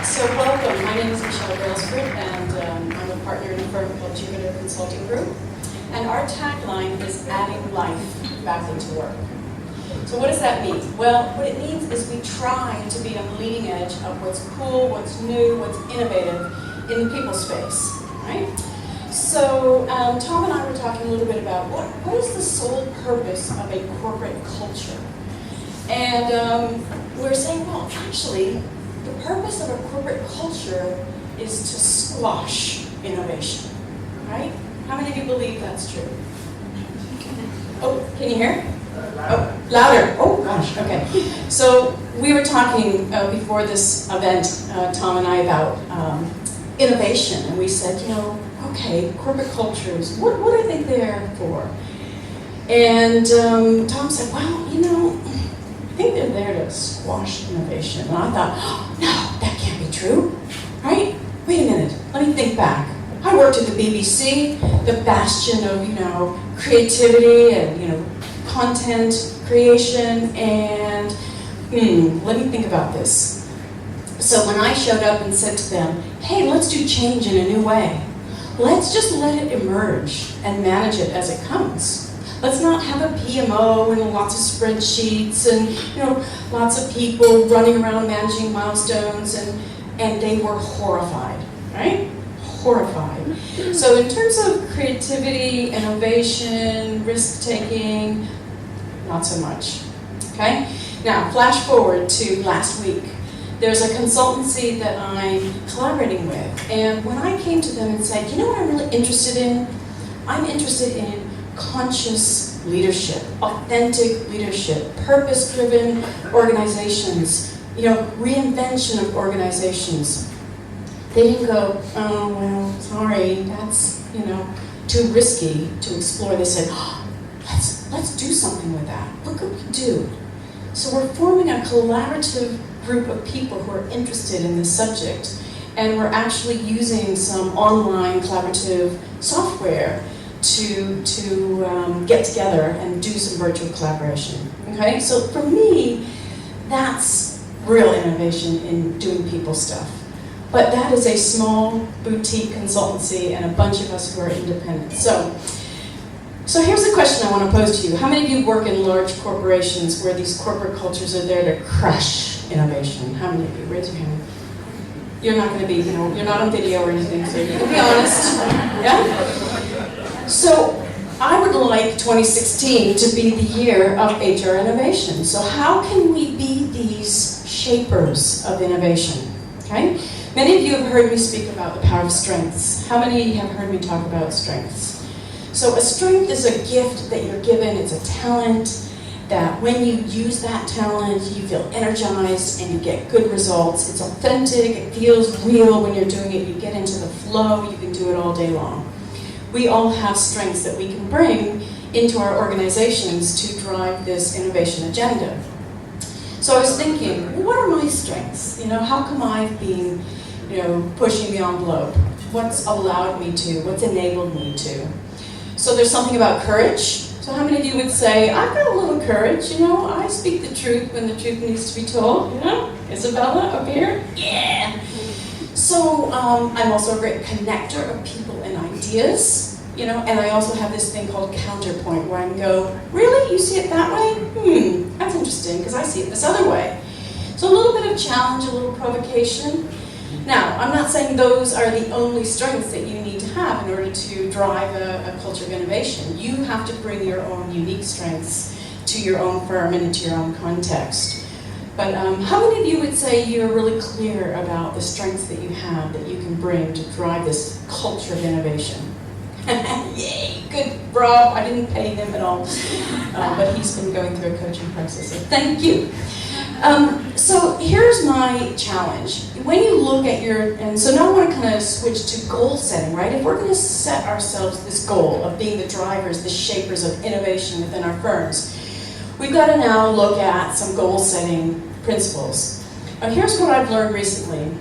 So welcome. My name is Brailsford, and I'm a partner in a firm called Jupiter Consulting Group. And our tagline is adding life back into work. So what does that mean? Well, what it means is we try to be on the leading edge of what's cool, what's new, what's innovative in the people space, right? So Tom and I were talking a little bit about what is the sole purpose of a corporate culture? And we're saying, well, actually, the purpose of a corporate culture is to squash innovation, right? How many of you believe that's true? Oh, can you hear? Oh, louder. Oh, gosh, okay. So we were talking before this event, Tom and I, about innovation, and we said, okay, corporate cultures, what are they there for? And Tom said, well, I think they're there to squash innovation. And I thought, oh, no, that can't be true, right? Wait a minute, let me think back. I worked at the BBC, the bastion of, creativity and, content creation, and let me think about this. So when I showed up and said to them, hey, let's do change in a new way. Let's just let it emerge and manage it as it comes. Let's not have a PMO and lots of spreadsheets and lots of people running around managing milestones, and they were horrified, right? Horrified. So in terms of creativity, innovation, risk-taking, not so much, okay? Now, flash forward to last week. There's a consultancy that I'm collaborating with, and when I came to them and said, you know what I'm really interested in? I'm interested in conscious leadership, authentic leadership, purpose-driven organizations, reinvention of organizations. They didn't go, oh, well, sorry, that's, too risky to explore. They said, oh, let's do something with that. What could we do? So we're forming a collaborative group of people who are interested in this subject, and we're actually using some online collaborative software to get together and do some virtual collaboration, okay? So for me, that's real innovation in doing people stuff. But that is a small boutique consultancy and a bunch of us who are independent. So here's a question I want to pose to you. How many of you work in large corporations where these corporate cultures are there to crush innovation? How many of you? Raise your hand. You're not going to be, you're not on video or anything, so you can be honest. Yeah? So I would like 2016 to be the year of HR innovation. So how can we be these shapers of innovation? Okay? Many of you have heard me speak about the power of strengths. How many have heard me talk about strengths? So a strength is a gift that you're given. It's a talent that when you use that talent, you feel energized and you get good results. It's authentic, it feels real when you're doing it. You get into the flow, you can do it all day long. We all have strengths that we can bring into our organizations to drive this innovation agenda. So I was thinking, what are my strengths? How come I've been, pushing the envelope? What's allowed me to? What's enabled me to? So there's something about courage. So how many of you would say, I've got a little courage, I speak the truth when the truth needs to be told, Isabella up here? Yeah! So I'm also a great connector of people and ideas, and I also have this thing called counterpoint where I can go, really? You see it that way? That's interesting because I see it this other way. So a little bit of challenge, a little provocation. Now, I'm not saying those are the only strengths that you need to have in order to drive a culture of innovation. You have to bring your own unique strengths to your own firm and into your own context. But how many of you would say you're really clear about the strengths that you have that you can bring to drive this culture of innovation? Yay, good, Rob. I didn't pay him at all, but he's been going through a coaching process, so thank you. So here's my challenge. When you look at and so now I want to kind of switch to goal setting, right? If we're going to set ourselves this goal of being the drivers, the shapers of innovation within our firms, we've got to now look at some goal setting principles. Now here's what I've learned recently.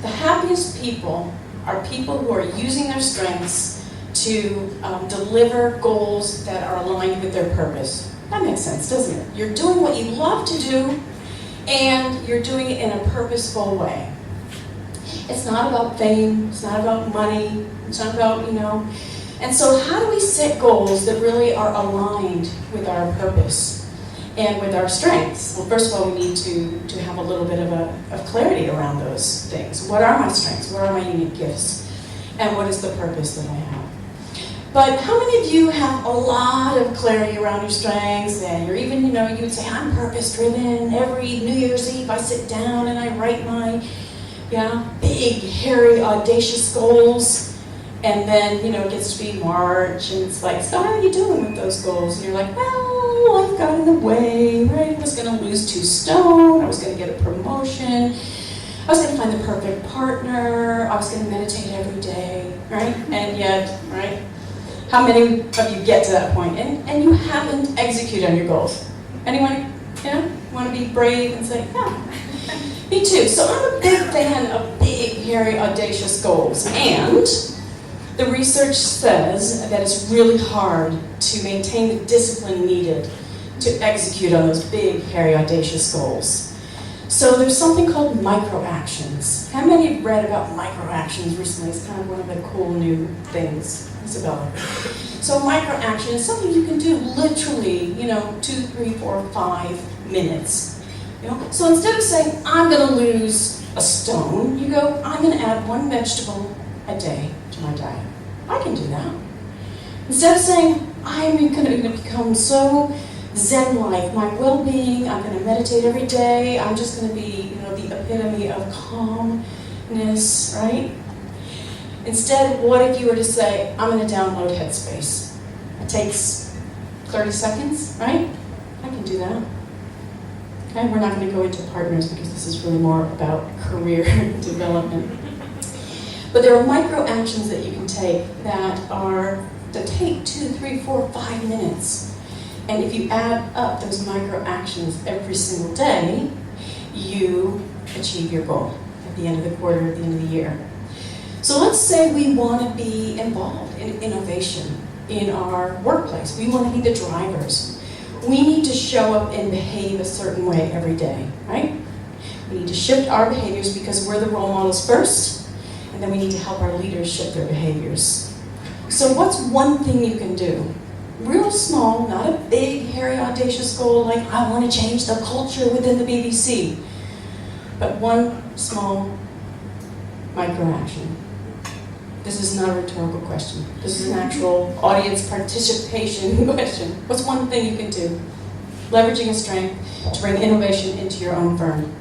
The happiest people are people who are using their strengths to deliver goals that are aligned with their purpose. That makes sense, doesn't it? You're doing what you love to do, and you're doing it in a purposeful way. It's not about fame, it's not about money, it's not about, And so how do we set goals that really are aligned with our purpose and with our strengths? Well, first of all, we need to have a little bit of clarity around those things. What are my strengths? What are my unique gifts? And what is the purpose that I have? But how many of you have a lot of clarity around your strengths, and you're even, you would say, I'm purpose-driven. Every New Year's Eve I sit down and I write my, big, hairy, audacious goals. And then, it gets to be March, and it's like, so how are you doing with those goals? And you're like, well, life got in the way, right? I was going to lose 2 stone. I was going to get a promotion. I was going to find the perfect partner. I was going to meditate every day, right? And yet, right? How many of you get to that point and you haven't executed on your goals? Anyone, want to be brave and say, yeah, me too. So I'm a big fan of big, hairy, audacious goals. And the research says that it's really hard to maintain the discipline needed to execute on those big, hairy, audacious goals. So there's something called micro-actions. How many have read about micro-actions recently? It's kind of one of the cool new things. Isabella. So micro-action is something you can do literally, 2, 3, 4, 5 minutes. So instead of saying, I'm going to lose a stone, you go, I'm going to add 1 vegetable a day to my diet. I can do that. Instead of saying, I'm going to become so Zen-like, my well-being, I'm going to meditate every day, I'm just going to be, the epitome of calmness, right? Instead, what if you were to say, I'm going to download Headspace? It takes 30 seconds, right? I can do that. Okay, we're not going to go into partners because this is really more about career development. But there are micro actions that you can take that take 2, 3, 4, 5 minutes. And if you add up those micro actions every single day, you achieve your goal at the end of the quarter, at the end of the year. So let's say we want to be involved in innovation in our workplace. We want to be the drivers. We need to show up and behave a certain way every day, right? We need to shift our behaviors because we're the role models first, and then we need to help our leaders shift their behaviors. So what's one thing you can do? Real small, not a big, hairy, audacious goal like I want to change the culture within the BBC, but one small micro-action. This is not a rhetorical question. This is an actual audience participation question. What's one thing you can do? Leveraging a strength to bring innovation into your own firm.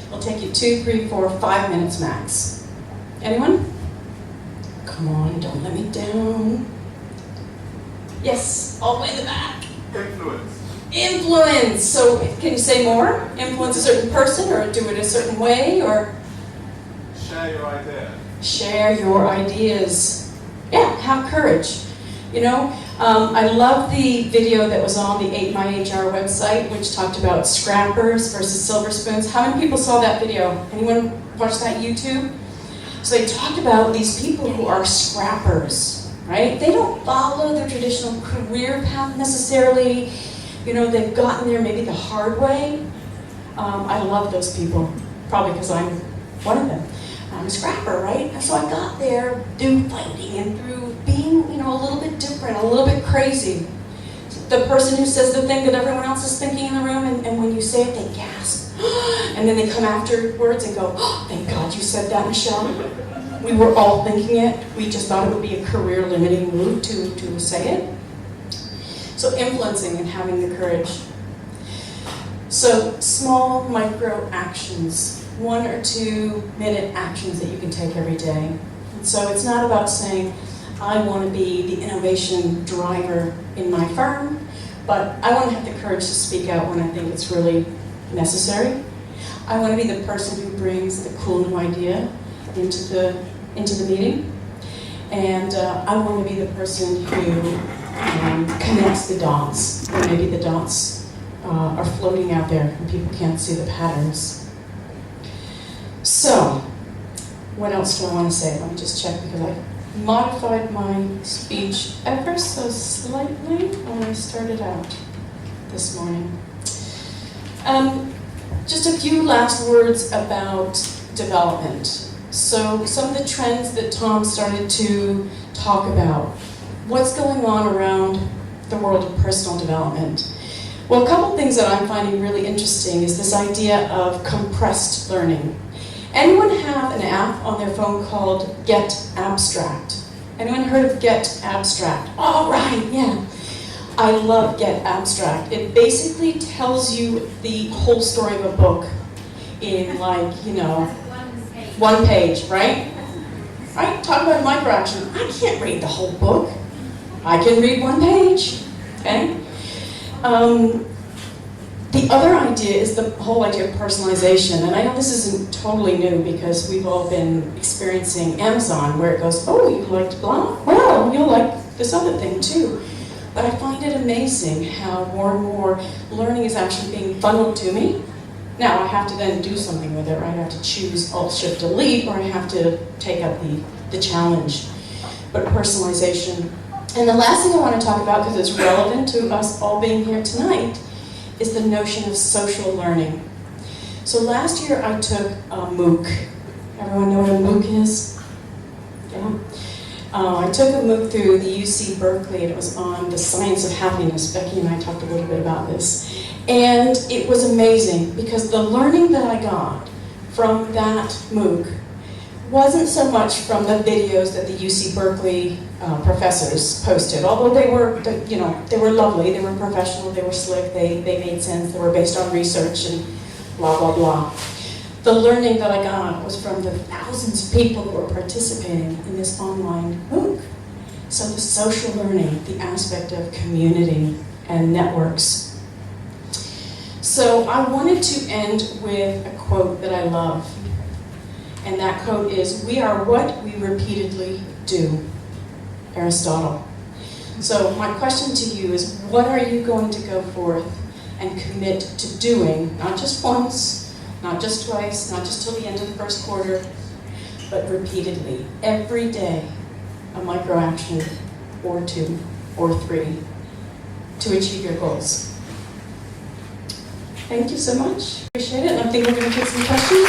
It'll take you 2, 3, 4, 5 minutes max. Anyone? Come on, don't let me down. Yes, all the way in the back. Influence. Influence. So can you say more? Influence a certain person or do it a certain way or? Share your idea. Share your ideas. Yeah, have courage. I love the video that was on the myHR website, which talked about scrappers versus silver spoons. How many people saw that video? Anyone watch that YouTube? So they talked about these people who are scrappers, right? They don't follow the traditional career path necessarily. They've gotten there maybe the hard way. I love those people, probably because I'm one of them. I'm a scrapper, right? And so I got there through fighting and through being, a little bit different, a little bit crazy. The person who says the thing that everyone else is thinking in the room, and when you say it, they gasp. And then they come afterwards and go, oh, thank God you said that, Michelle. We were all thinking it. We just thought it would be a career-limiting move to say it. So influencing and having the courage. So small micro actions, 1 or 2 minute actions that you can take every day. And so it's not about saying, I want to be the innovation driver in my firm, but I want to have the courage to speak out when I think it's really necessary. I want to be the person who brings the cool new idea into the meeting. And I want to be the person who connects the dots, or maybe the dots are floating out there and people can't see the patterns. So, what else do I want to say? Let me just check because I modified my speech ever so slightly when I started out this morning. Just a few last words about development. So some of the trends that Tom started to talk about, what's going on around the world of personal development? Well, a couple things that I'm finding really interesting is this idea of compressed learning. Anyone have an app on their phone called Get Abstract? Anyone heard of Get Abstract? Oh, right, yeah. I love Get Abstract. It basically tells you the whole story of a book in one page, right? Right? Talk about microaction. I can't read the whole book. I can read one page, okay? The other idea is the whole idea of personalization, and I know this isn't totally new because we've all been experiencing Amazon where it goes, oh, you liked blah? Well, you'll like this other thing too. But I find it amazing how more and more learning is actually being funneled to me. Now, I have to then do something with it, right? I have to choose Alt-Shift-Delete, or I have to take up the challenge. But personalization. And the last thing I want to talk about, because it's relevant to us all being here tonight, is the notion of social learning. So last year I took a MOOC. Everyone know what a MOOC is? Yeah. I took a MOOC through the UC Berkeley, and it was on the science of happiness. Becky and I talked a little bit about this. And it was amazing, because the learning that I got from that MOOC wasn't so much from the videos that the UC Berkeley professors posted, although they were, they were lovely, they were professional, they were slick, they made sense, they were based on research and blah, blah, blah. The learning that I got was from the thousands of people who were participating in this online MOOC. So the social learning, the aspect of community and networks. So I wanted to end with a quote that I love. And that quote is, "We are what we repeatedly do." Aristotle. So my question to you is, what are you going to go forth and commit to doing, not just once, not just twice, not just till the end of the first quarter, but repeatedly, every day, a micro action or 2 or 3 to achieve your goals. Thank you so much. Appreciate it, and I think we're going to take some questions.